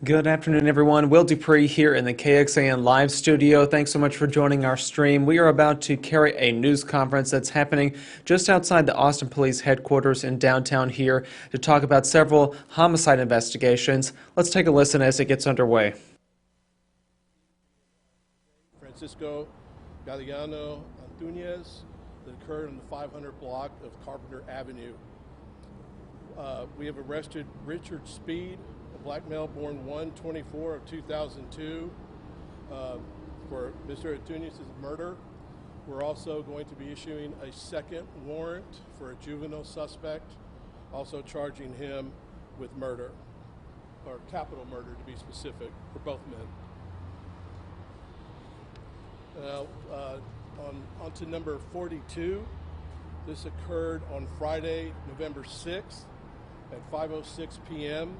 Good afternoon, everyone. Will Dupree here in the KXAN live studio. Thanks so much for joining our stream. We are about to carry a news conference that's happening just outside the Austin Police headquarters in downtown here to talk about several homicide investigations. Let's take a listen as it gets underway. Francisco Galeano Antunes that occurred on the 500 block of Carpenter Avenue. We have arrested Richard Speed, a black male born 1/24 of 2002, for Mr. Antunes' murder. We're also going to be issuing a second warrant for a juvenile suspect, also charging him with murder, or capital murder to be specific, for both men. Now, on to number 42. This occurred on Friday, November 6th at 5:06 p.m.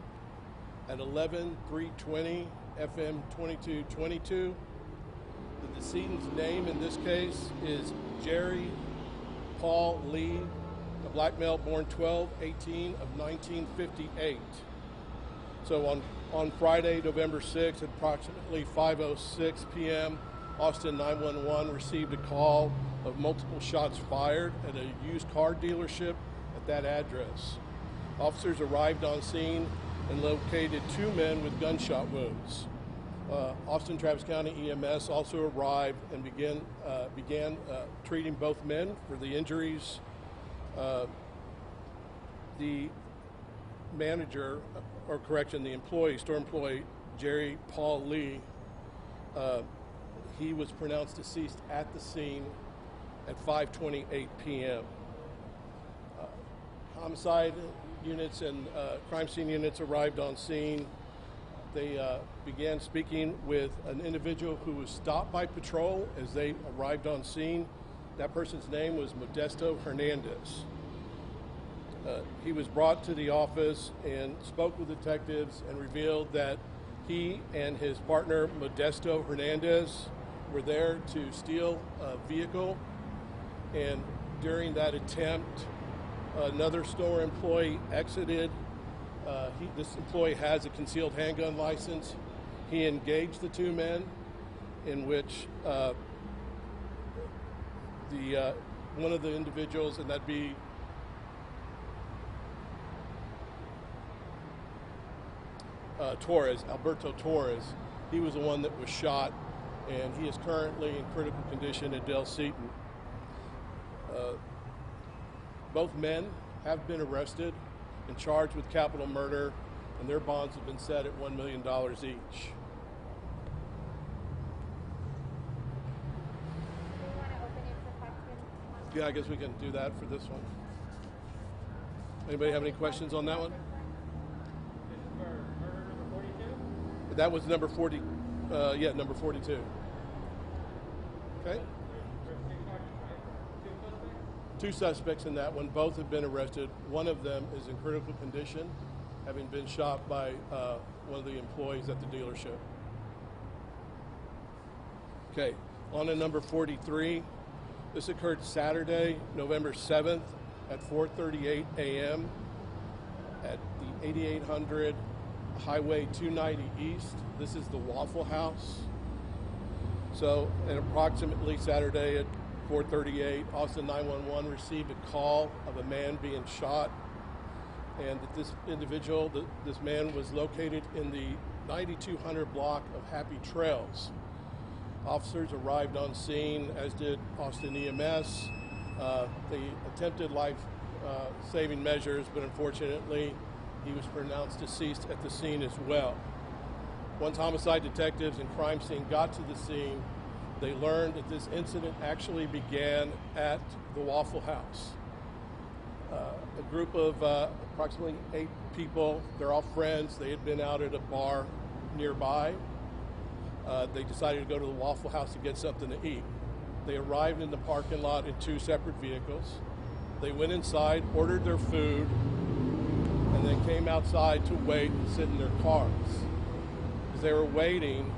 at 11320 FM 2222. The decedent's name in this case is Jerry Paul Lee, a black male born 12/18 of 1958. So on Friday, November 6th at approximately 5:06 p.m., Austin 911 received a call of multiple shots fired at a used car dealership at that address. Officers arrived on scene and located two men with gunshot wounds. Austin Travis County EMS also arrived and began treating both men for the injuries. The manager, or correction, the employee, store employee, Jerry Paul Lee, he was pronounced deceased at the scene at 5:28 p.m. Homicide units and crime scene units arrived on scene. They began speaking with an individual who was stopped by patrol as they arrived on scene. That person's name was Modesto Hernandez. He was brought to the office and spoke with detectives and revealed that he and his partner, Modesto Hernandez, were there to steal a vehicle, and during that attempt, another store employee exited. This employee has a concealed handgun license. He engaged the two men, in which one of the individuals, and that'd be Alberto Torres, he was the one that was shot, and he is currently in critical condition at Del Seaton. Both men have been arrested and charged with capital murder, and their bonds have been set at $1 million each. Yeah, I guess we can do that for this one. Anybody have any questions on that one? That was number 40. Number 42. Okay. Two suspects in that one. Both have been arrested. One of them is in critical condition, having been shot by one of the employees at the dealership. Okay, on to number 43. This occurred Saturday, November 7th at 4:38 a.m. at the 8800 Highway 290 East. This is the Waffle House. So, at approximately Saturday at 4:38, Austin 911 received a call of a man being shot, and that this individual, this man, was located in the 9200 block of Happy Trails. Officers arrived on scene, as did Austin EMS. They attempted life-saving measures, but unfortunately, he was pronounced deceased at the scene as well. Once homicide detectives and crime scene got to the scene, they learned that this incident actually began at the Waffle House. A group of approximately 8 people, they're all friends, they had been out at a bar nearby. They decided to go to the Waffle House to get something to eat. They arrived in the parking lot in 2 separate vehicles. They went inside, ordered their food, and then came outside to wait and sit in their cars. As they were waiting,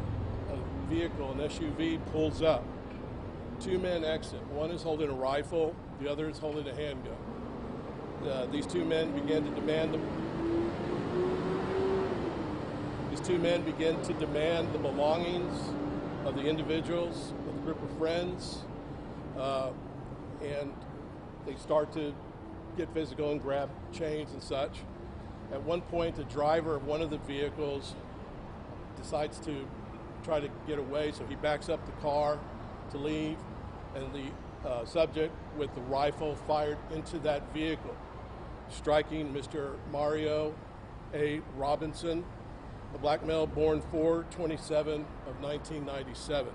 a vehicle, an SUV, pulls up. 2 men exit. One is holding a rifle, the other is holding a handgun. These two men began to demand two men begin to demand the belongings of the individuals, of the group of friends, and they start to get physical and grab chains and such. At one point, the driver of one of the vehicles decides to try to get away, so he backs up the car to leave, and the subject with the rifle fired into that vehicle, striking Mr. Mario A. Robinson, a black male born 4/27 of 1997.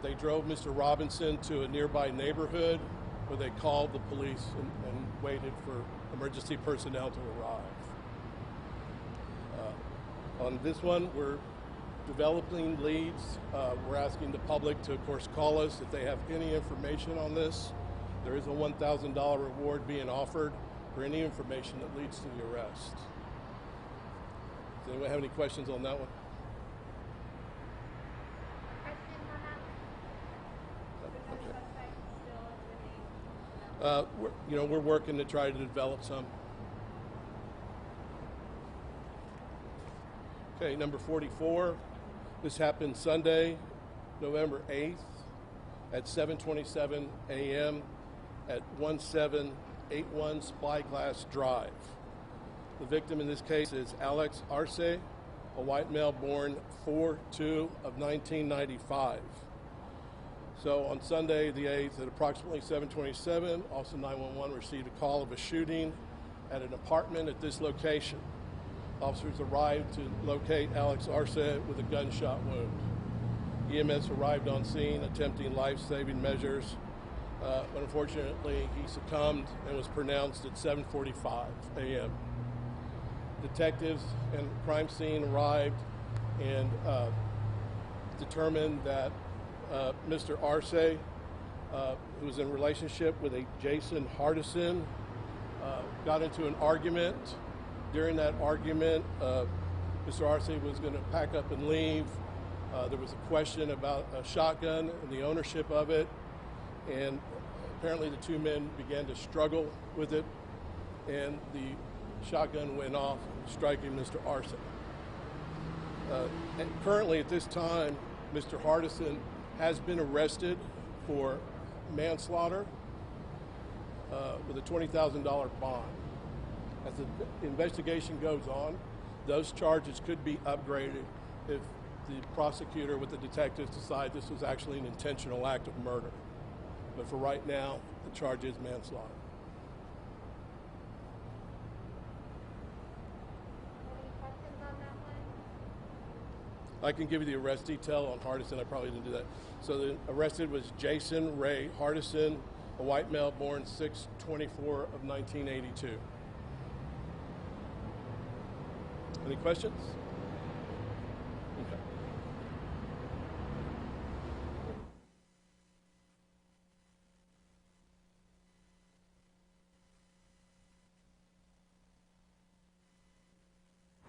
They drove Mr. Robinson to a nearby neighborhood where they called the police and waited for emergency personnel to arrive. On this one, we're developing leads. We're asking the public to, of course, call us if they have any information on this. There is a $1,000 reward being offered for any information that leads to the arrest. Does anyone have any questions on that one? We're working to try to develop some. Okay, number 44. This happened Sunday, November 8th at 7:27 a.m. at 1781 Spyglass Drive. The victim in this case is Alex Arce, a white male born 4/2 of 1995. So on Sunday the 8th at approximately 7:27, Austin 911 received a call of a shooting at an apartment at this location. Officers arrived to locate Alex Arce with a gunshot wound. EMS arrived on scene attempting life-saving measures, but unfortunately he succumbed and was pronounced at 7:45 a.m. Detectives and crime scene arrived and determined that Mr. Arce, who was in a relationship with a Jason Hardison, got into an argument. During that argument, Mr. Arce was going to pack up and leave. There was a question about a shotgun and the ownership of it, and apparently the two men began to struggle with it, and the shotgun went off, striking Mr. Arce. And currently at this time, Mr. Hardison has been arrested for manslaughter with a $20,000 bond. As the investigation goes on, those charges could be upgraded if the prosecutor with the detectives decide this was actually an intentional act of murder. But for right now, the charge is manslaughter. Any questions on that one? I can give you the arrest detail on Hardison. I probably didn't do that. So the arrested was Jason Ray Hardison, a white male born 6/24 of 1982. Any questions? Okay.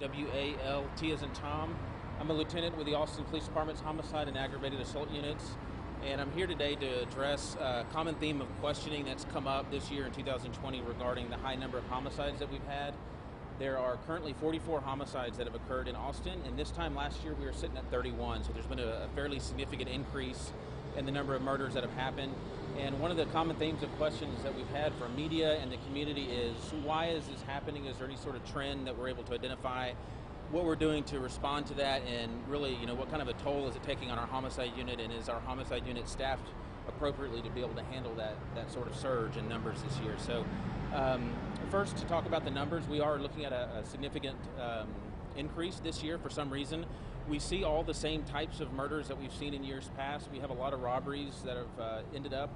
WALT as in Tom. I'm a lieutenant with the Austin Police Department's Homicide and Aggravated Assault Units, and I'm here today to address a common theme of questioning that's come up this year in 2020 regarding the high number of homicides that we've had. There are currently 44 homicides that have occurred in Austin, and this time last year we were sitting at 31, so there's been a fairly significant increase in the number of murders that have happened. And one of the common themes of questions that we've had from media and the community is, why is this happening? Is there any sort of trend that we're able to identify? What we're doing to respond to that, and really, what kind of a toll is it taking on our homicide unit, and is our homicide unit staffed appropriately to be able to handle that sort of surge in numbers this year? So first, to talk about the numbers, we are looking at a significant increase this year for some reason. We see all the same types of murders that we've seen in years past. We have a lot of robberies that have ended up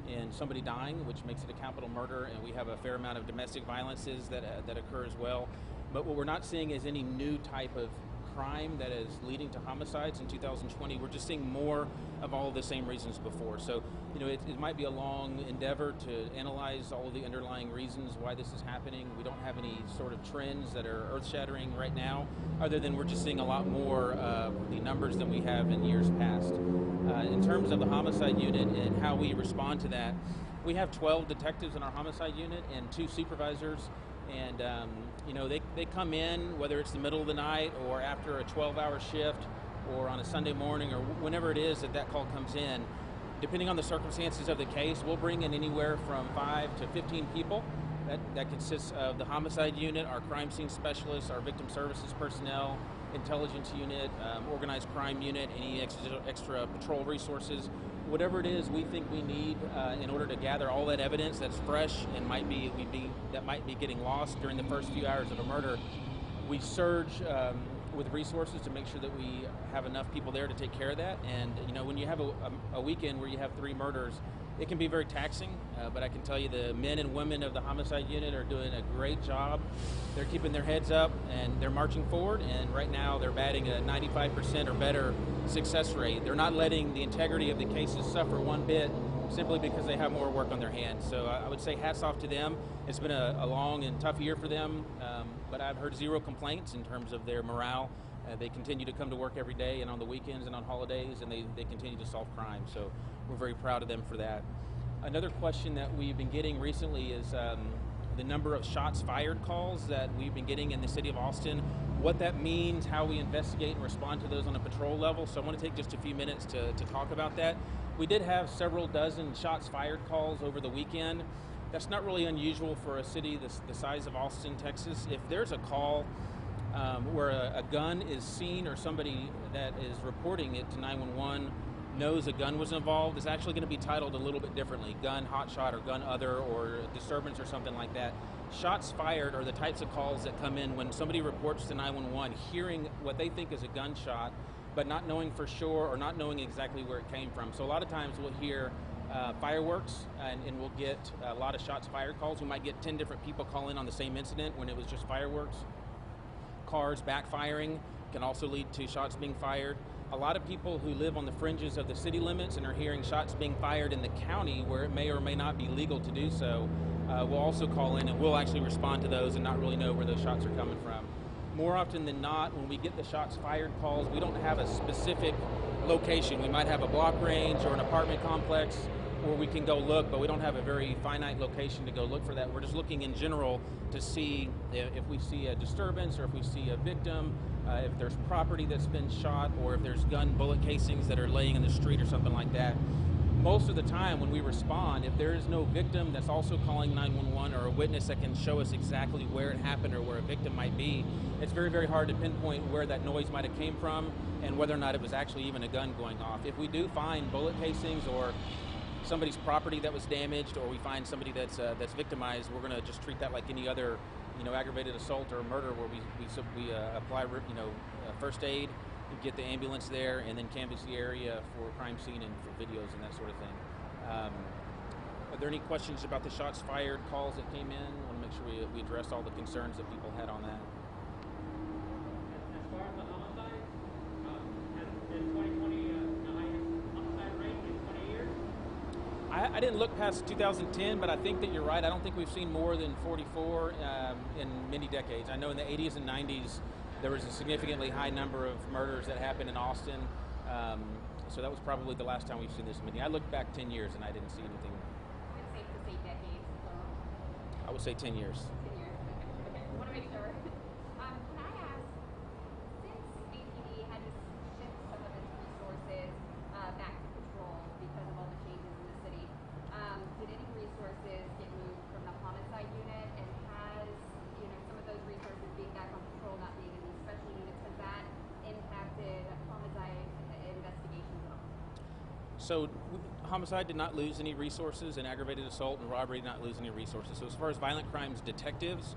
in somebody dying, which makes it a capital murder, and we have a fair amount of domestic violences that occur as well. But what we're not seeing is any new type of crime that is leading to homicides in 2020. We're just seeing more of all of the same reasons before. So, it might be a long endeavor to analyze all of the underlying reasons why this is happening. We don't have any sort of trends that are earth-shattering right now, other than we're just seeing a lot more of the numbers than we have in years past. In terms of the homicide unit and how we respond to that, we have 12 detectives in our homicide unit and 2 supervisors. And they come in, whether it's the middle of the night or after a 12-hour shift or on a Sunday morning or whenever it is that call comes in. Depending on the circumstances of the case, we'll bring in anywhere from 5 to 15 people. That consists of the homicide unit, our crime scene specialists, our victim services personnel, intelligence unit, organized crime unit, any extra patrol resources, whatever it is we think we need in order to gather all that evidence that's fresh and might be getting lost during the first few hours of a murder. We surge with resources to make sure that we have enough people there to take care of that. And when you have a weekend where you have 3 murders, it can be very taxing, but I can tell you the men and women of the homicide unit are doing a great job. They're keeping their heads up and they're marching forward, and right now they're batting a 95% or better success rate. They're not letting the integrity of the cases suffer one bit simply because they have more work on their hands. So I would say hats off to them. It's been a long and tough year for them, but I've heard 0 complaints in terms of their morale. They continue to come to work every day and on the weekends and on holidays, and they continue to solve crime. So we're very proud of them for that. Another question that we've been getting recently is the number of shots fired calls that we've been getting in the city of Austin, what that means, how we investigate and respond to those on a patrol level. So I want to take just a few minutes to talk about that. We did have several dozen shots fired calls over the weekend. That's not really unusual for a city the size of Austin, Texas. If there's a call where a gun is seen or somebody that is reporting it to 911 knows a gun was involved, it's actually going to be titled a little bit differently: gun hotshot or gun other or disturbance or something like that. Shots fired are the types of calls that come in when somebody reports to 911 hearing what they think is a gunshot, but not knowing for sure or not knowing exactly where it came from. So a lot of times we'll hear fireworks and we'll get a lot of shots fired calls. We might get 10 different people call in on the same incident when it was just fireworks. Cars backfiring can also lead to shots being fired. A lot of people who live on the fringes of the city limits and are hearing shots being fired in the county where it may or may not be legal to do so will also call in, and we'll actually respond to those and not really know where those shots are coming from. More often than not, when we get the shots fired calls, we don't have a specific location. We might have a block range or an apartment complex where we can go look, but we don't have a very finite location to go look for that. We're just looking in general to see if we see a disturbance or if we see a victim, if there's property that's been shot, or if there's gun bullet casings that are laying in the street or something like that. Most of the time when we respond, if there is no victim that's also calling 911 or a witness that can show us exactly where it happened or where a victim might be, it's very, very hard to pinpoint where that noise might have came from and whether or not it was actually even a gun going off. If we do find bullet casings or somebody's property that was damaged, or we find somebody that's victimized, we're going to just treat that like any other, aggravated assault or murder, where we apply, first aid, get the ambulance there, and then canvass the area for crime scene and for videos and that sort of thing. Are there any questions about the shots fired calls that came in? I want to make sure we address all the concerns that people had on that. As far as the homicide, has 2020 the highest homicide rate in 20 years? I didn't look past 2010, but I think that you're right. I don't think we've seen more than 44 in many decades. I know in the 80s and 90s, there was a significantly high number of murders that happened in Austin. So that was probably the last time we've seen this many. I looked back 10 years and I didn't see anything. It's safe to say decades. I would say 10 years. 10 years. Okay. I want to make sure. Can I ask, since ATD had to shift some of its resources back to patrol because of all the changes in the city, did any resources get moved from the homicide unit? And has, some of those resources being back on patrol, not being in these special units, has that impacted homicide investigations at all? So homicide did not lose any resources, and aggravated assault and robbery did not lose any resources. So as far as violent crimes detectives,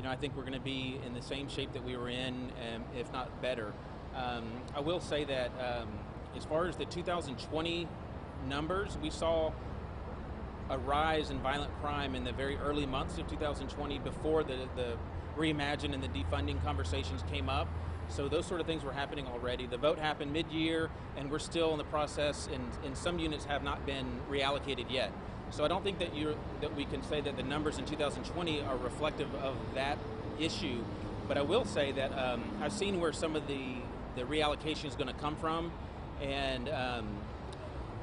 I think we're going to be in the same shape that we were in, if not better. I will say that as far as the 2020 numbers, we saw a rise in violent crime in the very early months of 2020 before the reimagine and the defunding conversations came up. So those sort of things were happening already. The vote happened mid-year, and we're still in the process, and some units have not been reallocated yet. So I don't think that we can say that the numbers in 2020 are reflective of that issue. But I will say that I've seen where some of the reallocation is going to come from, and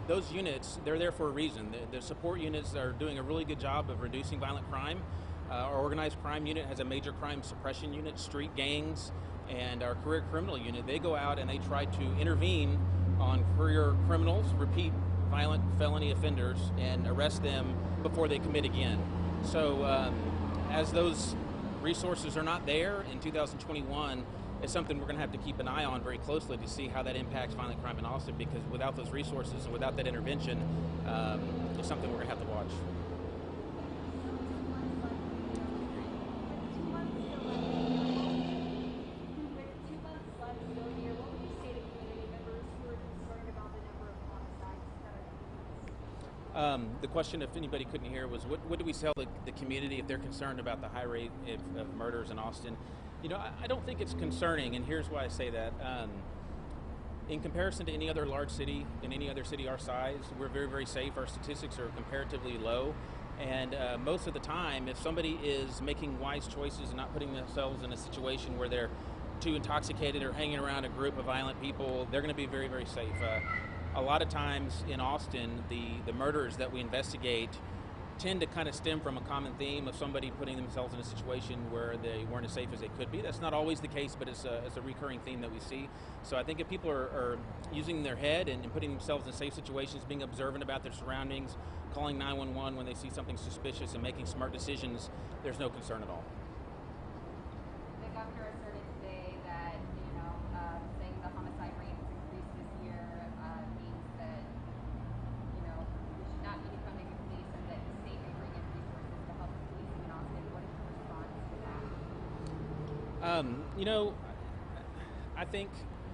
those units, they're there for a reason. The support units are doing a really good job of reducing violent crime. Our organized crime unit has a major crime suppression unit, street gangs, and our career criminal unit. They go out and they try to intervene on career criminals, repeat violent felony offenders, and arrest them before they commit again. So as those resources are not there in 2021, it's something we're going to have to keep an eye on very closely to see how that impacts violent crime in Austin, because without those resources and without that intervention, it's something we're going to have to watch. The question, if anybody couldn't hear, was what do we tell the community if they're concerned about the high rate of murders in Austin? You know, I don't think it's concerning, and here's why I say that. In comparison to any other large city, in any other city our size, we're very, very safe. Our statistics are comparatively low. And most of the time, if somebody is making wise choices and not putting themselves in a situation where they're too intoxicated or hanging around a group of violent people, they're going to be very, very safe. A lot of times in Austin, the murders that we investigate tend to kind of stem from a common theme of somebody putting themselves in a situation where they weren't as safe as they could be. That's not always the case, but it's a recurring theme that we see. So I think if people are using their head and putting themselves in safe situations, being observant about their surroundings, calling 911 when they see something suspicious, and making smart decisions, there's no concern at all. The governor asserted today that, saying the homicide rate has increased this year means that, we should not be becoming a police, and that the state may bring in resources to help with policing in Austin. What is your response to that? I think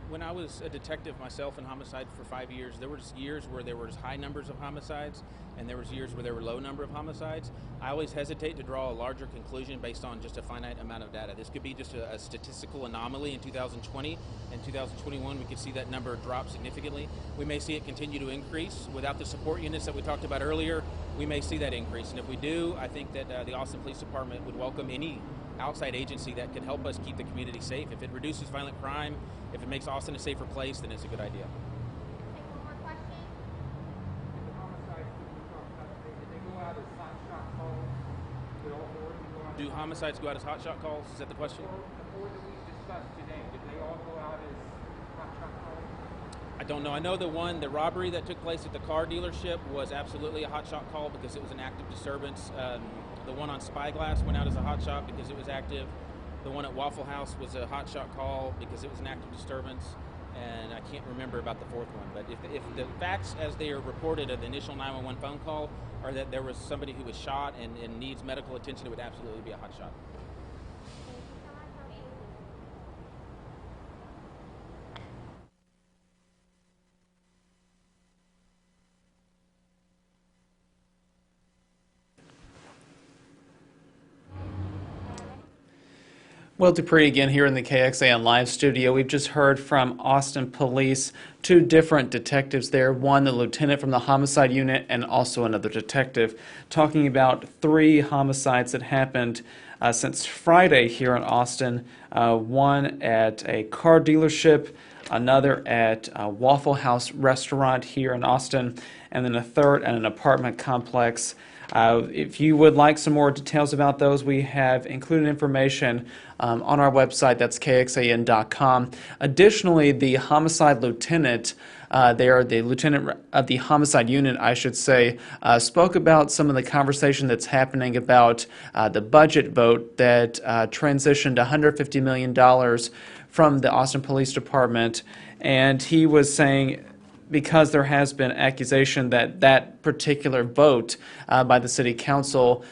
when I was a detective myself in homicide for 5 years, there was years where there was high numbers of homicides, and there was years where there were low number of homicides. I always hesitate to draw a larger conclusion based on just a finite amount of data. This could be just a statistical anomaly in 2020. In 2021, we could see that number drop significantly. We may see it continue to increase. Without the support units that we talked about earlier, we may see that increase. And if we do, I think that the Austin Police Department would welcome any outside agency that could help us keep the community safe. If it reduces violent crime, if it makes Austin a safer place, then it's a good idea. Take one more question. The homicides that we talked about today, did they go out as hot shot calls? Did all four of them go out? Do homicides go out as hotshot calls? Is that the question? The four that we discussed today, did they all go out as hot shot calls? I don't know. I know the robbery that took place at the car dealership was absolutely a hotshot call because it was an active disturbance. The one on Spyglass went out as a hotshot because it was active. The one at Waffle House was a hotshot call because it was an active disturbance. And I can't remember about the fourth one. But if the facts as they are reported of the initial 911 phone call are that there was somebody who was shot and needs medical attention, it would absolutely be a hotshot. Will Dupree again here in the KXAN Live studio. We've just heard from Austin Police, two different detectives there, one the lieutenant from the homicide unit and also another detective, talking about 3 homicides that happened since Friday here in Austin, one at a car dealership, another at a Waffle House restaurant here in Austin, and then a third at an apartment complex. If you would like some more details about those, we have included information on our website. That's kxan.com. Additionally, the homicide lieutenant the lieutenant of the homicide unit, I should say, spoke about some of the conversation that's happening about the budget vote that transitioned $150 million from the Austin Police Department. And he was saying, because there has been accusation that that particular vote by the city council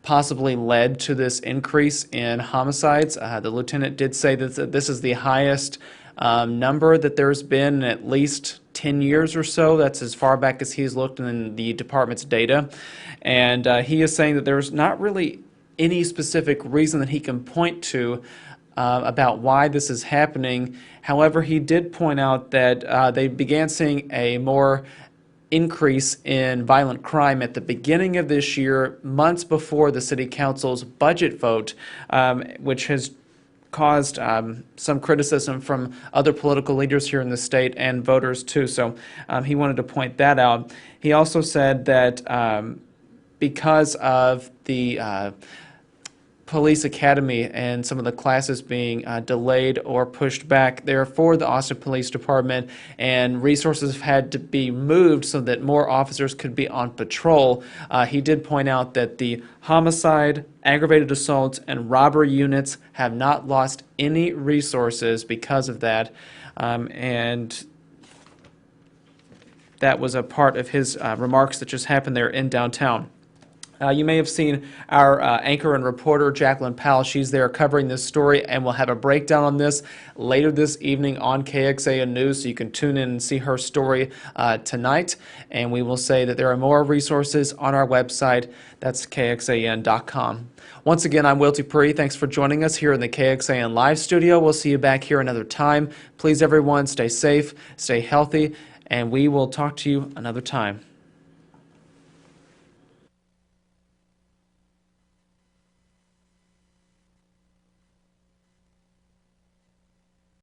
possibly led to this increase in homicides. The lieutenant did say that this is the highest number that there's been in at least 10 years or so. That's as far back as he's looked in the department's data. And he is saying that there's not really any specific reason that he can point to about why this is happening. However, he did point out that they began seeing a more increase in violent crime at the beginning of this year, months before the city council's budget vote, which has caused some criticism from other political leaders here in the state and voters too. So he wanted to point that out. He also said that because of the police academy and some of the classes being delayed or pushed back there for the Austin Police Department, and resources have had to be moved so that more officers could be on patrol. He did point out that the homicide, aggravated assault, and robbery units have not lost any resources because of that, and that was a part of his remarks that just happened there in downtown. You may have seen our anchor and reporter, Jacqueline Powell. She's there covering this story, and we'll have a breakdown on this later this evening on KXAN News, so you can tune in and see her story tonight. And we will say that there are more resources on our website. That's KXAN.com. Once again, I'm Will Dupree. Thanks for joining us here in the KXAN Live studio. We'll see you back here another time. Please, everyone, stay safe, stay healthy, and we will talk to you another time.